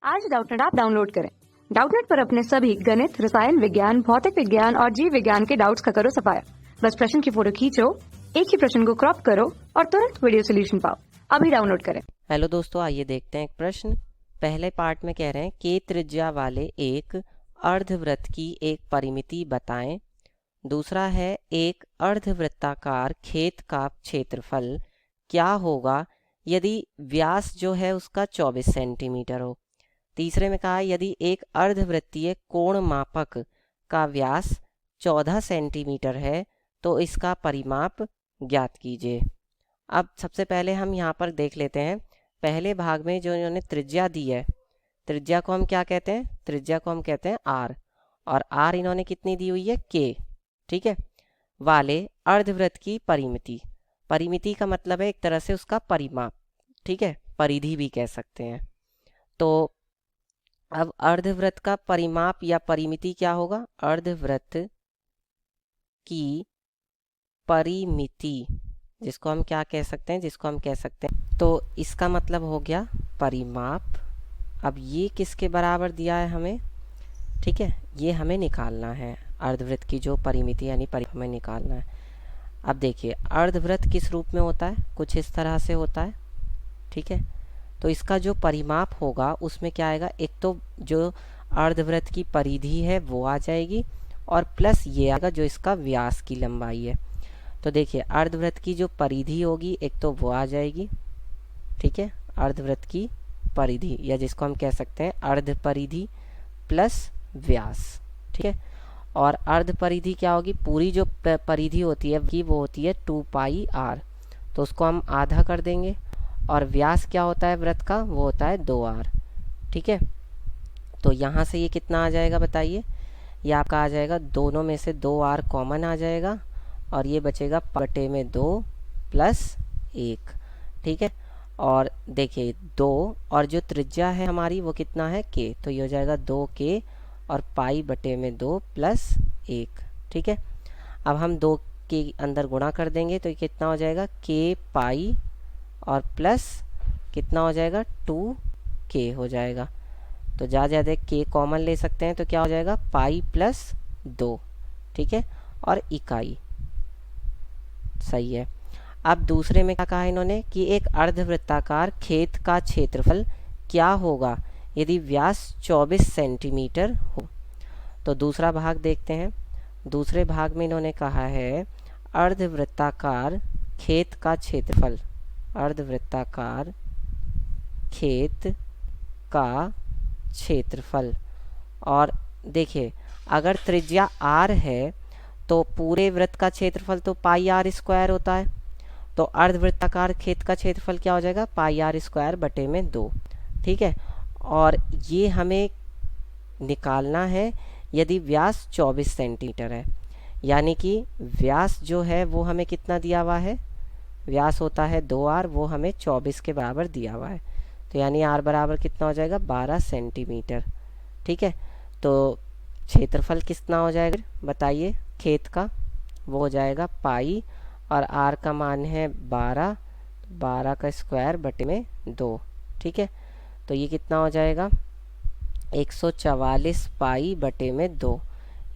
आज Doubtnut app download करें। Doubtnut पर अपने सभी गणित, रसायन विज्ञान, भौतिक विज्ञान और जीव विज्ञान के डाउट्स का करो सफाया। बस प्रश्न की फोटो खींचो, एक ही प्रश्न को क्रॉप करो और तुरंत वीडियो सोल्यूशन पाओ। अभी डाउनलोड करें। हेलो दोस्तों, आइए देखते हैं एक प्रश्न। पहले पार्ट में कह रहे हैं कि त्रिज्या वाले एक अर्धवृत्त की एक परिमिति बताएं। दूसरा है एक अर्धवृत्ताकार खेत का क्षेत्रफल क्या होगा यदि व्यास जो है उसका 24 सेंटीमीटर हो। तीसरे में कहा यदि एक अर्धवृत्तीय कोण मापक का व्यास 14 सेंटीमीटर है तो इसका परिमाप ज्ञात कीजिए। अब सबसे पहले हम यहाँ पर देख लेते हैं, पहले भाग में जो इन्होंने त्रिज्या दी है, त्रिज्या को हम क्या कहते हैं? त्रिज्या को हम कहते हैं आर, और आर इन्होंने कितनी दी हुई है? के। ठीक है, वाले अर्धवृत्त की परिमिति। परिमिति का मतलब है एक तरह से उसका परिमाप, ठीक है, परिधि भी कह सकते हैं। तो अब अर्धवृत्त का परिमाप या परिमिति क्या होगा? अर्धवृत्त की परिमिति, जिसको हम क्या कह सकते हैं? जिसको हम कह सकते हैं, तो इसका मतलब हो गया परिमाप। अब ये किसके बराबर दिया है हमें? ठीक है, ये हमें निकालना है, अर्धवृत्त की जो परिमिति यानी परिमाप हमें निकालना है। अब देखिए, अर्धवृत्त किस रूप में होता है? कुछ इस तरह से होता है, ठीक है। तो इसका जो परिमाप होगा उसमें क्या आएगा? एक तो जो अर्धवृत्त की परिधि है वो आ जाएगी, और प्लस ये आएगा जो इसका व्यास की लंबाई है। तो देखिए, अर्धवृत्त की जो परिधि होगी एक तो वो आ जाएगी, ठीक है, अर्धवृत्त की परिधि, या जिसको हम कह सकते हैं अर्ध परिधि प्लस व्यास, ठीक है। और अर्ध परिधि क्या होगी? पूरी जो परिधि होती है वो होती है 2 पाई आर, तो उसको हम आधा कर देंगे। और व्यास क्या होता है वृत्त का? वो होता है 2r, ठीक है। तो यहाँ से ये कितना आ जाएगा बताइए? ये आपका आ जाएगा, दोनों में से 2r कॉमन आ जाएगा, और ये बचेगा बटे में 2 प्लस 1, ठीक है। और देखिए 2, और जो त्रिज्या है हमारी वो कितना है? k, तो ये हो जाएगा 2k और पाई बटे में 2 प्लस 1, ठीक है। अब हम 2 के अंदर गुणा कर देंगे तो ये कितना हो जाएगा? k पाई और प्लस कितना हो जाएगा? 2k हो जाएगा। तो जा के कॉमन ले सकते हैं, तो क्या हो जाएगा? पाई प्लस 2, ठीक है, और इकाई, सही है। अब दूसरे में क्या कहा इन्होंने कि एक अर्धवृत्ताकार खेत का क्षेत्रफल क्या होगा यदि व्यास 24 सेंटीमीटर हो। तो दूसरा भाग देखते हैं। दूसरे भाग में इन्होंने कहा है अर्धवृत्ताकार खेत का क्षेत्रफल, अर्धवृत्ताकार खेत का क्षेत्रफल। और देखिए, अगर त्रिज्या r है तो पूरे वृत्त का क्षेत्रफल तो पाई आर स्क्वायर होता है, तो अर्धवृत्ताकार खेत का क्षेत्रफल क्या हो जाएगा? पाई आर स्क्वायर बटे में 2, ठीक है। और ये हमें निकालना है यदि व्यास 24 सेंटीमीटर है, यानी कि व्यास जो है वो हमें कितना दिया हुआ है? व्यास होता है 2r, वो हमें 24 के बराबर दिया हुआ है, तो यानी r बराबर कितना हो जाएगा? 12 सेंटीमीटर, ठीक है। तो क्षेत्रफल कितना हो जाएगा बताइए खेत का? वो हो जाएगा पाई, और r का मान है 12, 12 का स्क्वायर बटे में 2, ठीक है। तो ये कितना हो जाएगा? 144 पाई बटे में 2,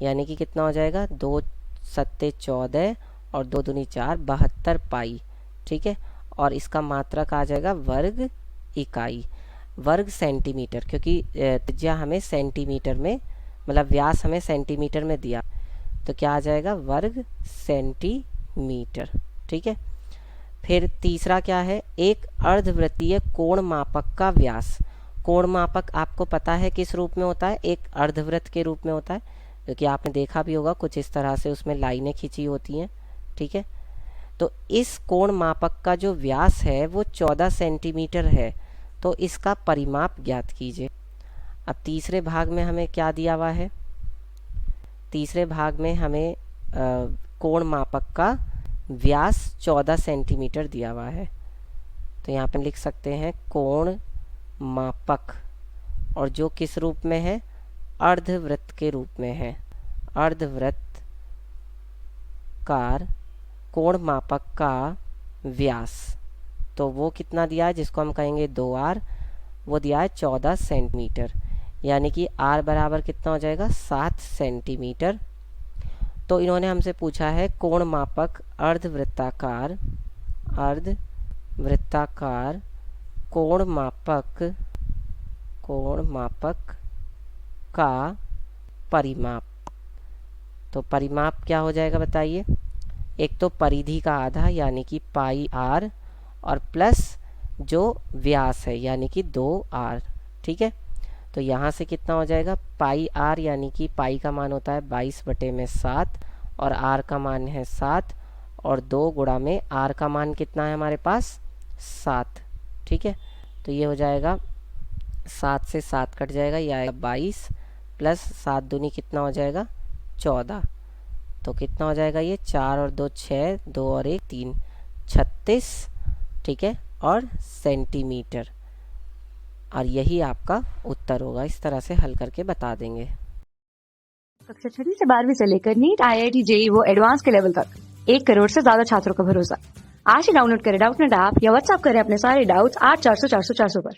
यानी कि कितना हो जाएगा? 2 सत्ते 14 और 2 दूनी 4, 72 पाई, ठीक है। और इसका मात्रक आ जाएगा वर्ग इकाई, वर्ग सेंटीमीटर, क्योंकि त्रिज्या हमें सेंटीमीटर में, मतलब व्यास हमें सेंटीमीटर में दिया, तो क्या आ जाएगा? वर्ग सेंटीमीटर, ठीक है। फिर तीसरा क्या है? एक अर्धवृत्तीय कोण मापक का व्यास। कोण मापक आपको पता है किस रूप में होता है? एक अर्धवृत्त के रूप में होता है, क्योंकि आपने देखा भी होगा कुछ इस तरह से उसमें लाइनें खींची होती हैं, ठीक है। तो इस कोण मापक का जो व्यास है वो 14 सेंटीमीटर है, तो इसका परिमाप ज्ञात कीजिए। अब तीसरे भाग में हमें क्या दिया हुआ है? तीसरे भाग में हमें कोण मापक का व्यास 14 सेंटीमीटर दिया हुआ है, तो यहाँ पर लिख सकते हैं कोण मापक, और जो किस रूप में है? अर्धवृत्त के रूप में है। अर्धवृत्तकार कोण मापक का व्यास, तो वो कितना दिया है? जिसको हम कहेंगे 2r, वो दिया है 14 सेंटीमीटर, यानी कि r बराबर कितना हो जाएगा 7 सेंटीमीटर। तो इन्होंने हमसे पूछा है कोण मापक अर्धवृत्ताकार कोण मापक का परिमाप। तो परिमाप क्या हो जाएगा बताइए। एक तो परिधि का आधा यानी कि पाई r और प्लस जो व्यास है यानी कि 2r। ठीक है, तो यहाँ से कितना हो जाएगा पाई r यानी कि पाई का मान होता है 22/7 और r का मान है 7 और 2 गुणा में r का मान कितना है हमारे पास 7। ठीक है, तो ये हो जाएगा 7 से 7 कट जाएगा, ये आएगा 22 प्लस 7 दूनी कितना हो जाएगा 14। तो कितना हो जाएगा ये 4 और 2 6, 2 और 1 3, 36। ठीक है, और सेंटीमीटर। और यही आपका उत्तर होगा। इस तरह से हल करके बता देंगे। कक्षा 6वीं से 12वीं से लेकर नीट, IIT, JEE वो एडवांस के लेवल तक 1 करोड़ से ज्यादा छात्रों का भरोसा। आज ही डाउनलोड करें डाउटनेट ऐप या व्हाट्सएप करें अपने सारे डाउट्स 8400 400 400 पर।